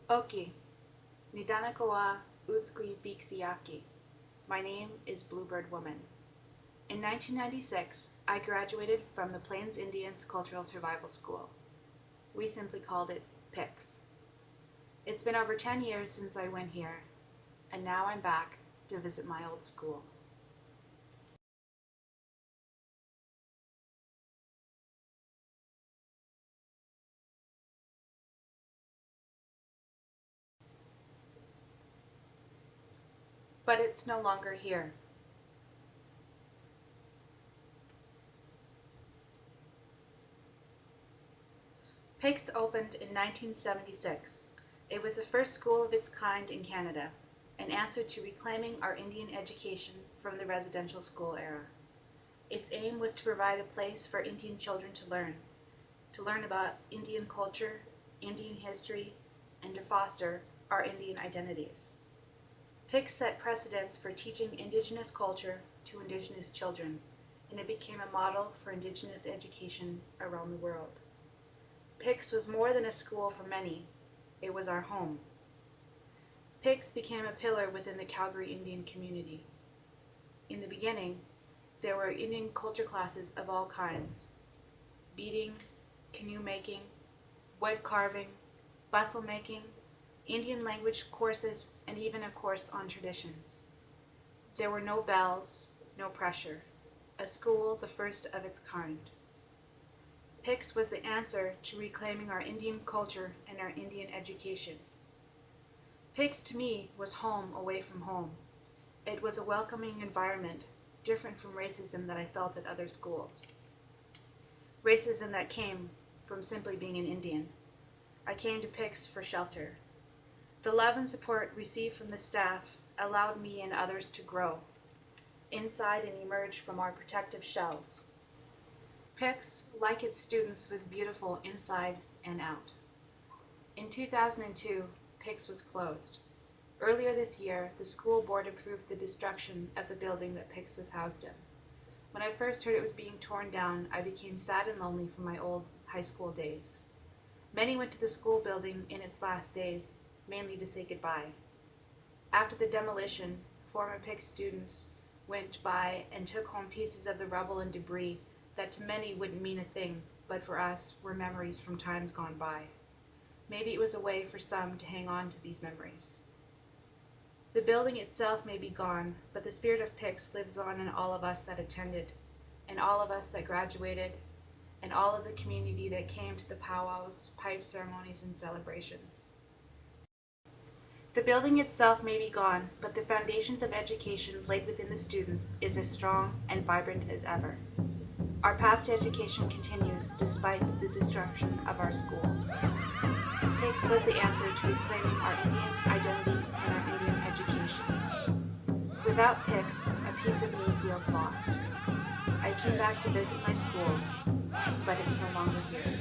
Oki, Nidanako wa Utsukui Bixiaki. My name is Bluebird Woman. In 1996, I graduated from the Plains Indians Cultural Survival School. We simply called it PICS. It's been over 10 years since I went here, and now I'm back to visit my old school. But it's no longer here. PICS opened in 1976. It was the first school of its kind in Canada, an answer to reclaiming our Indian education from the residential school era. Its aim was to provide a place for Indian children to learn about Indian culture, Indian history, and to foster our Indian identities. PICS set precedents for teaching Indigenous culture to Indigenous children, and it became a model for Indigenous education around the world. PICS was more than a school for many, it was our home. PICS became a pillar within the Calgary Indian community. In the beginning, there were Indian culture classes of all kinds: beading, canoe making, wood carving, bustle making, Indian language courses, and even a course on traditions. There were no bells, no pressure. A school the first of its kind. PICS was the answer to reclaiming our Indian culture and our Indian education. PICS to me was home away from home. It was a welcoming environment, different from racism that I felt at other schools. Racism that came from simply being an Indian. I came to PICS for shelter. The love and support received from the staff allowed me and others to grow inside and emerge from our protective shells. PICS, like its students, was beautiful inside and out. In 2002, PICS was closed. Earlier this year, the school board approved the destruction of the building that PICS was housed in. When I first heard it was being torn down, I became sad and lonely for my old high school days. Many went to the school building in its last days, mainly to say goodbye. After the demolition, former PICS students went by and took home pieces of the rubble and debris that to many wouldn't mean a thing, but for us were memories from times gone by. Maybe it was a way for some to hang on to these memories. The building itself may be gone, but the spirit of PICS lives on in all of us that attended, and all of us that graduated, and all of the community that came to the powwows, pipe ceremonies, and celebrations. The building itself may be gone, but the foundations of education laid within the students is as strong and vibrant as ever. Our path to education continues despite the destruction of our school. PICS was the answer to reclaiming our Indian identity and our Indian education. Without PICS, a piece of me feels lost. I came back to visit my school, but it's no longer here.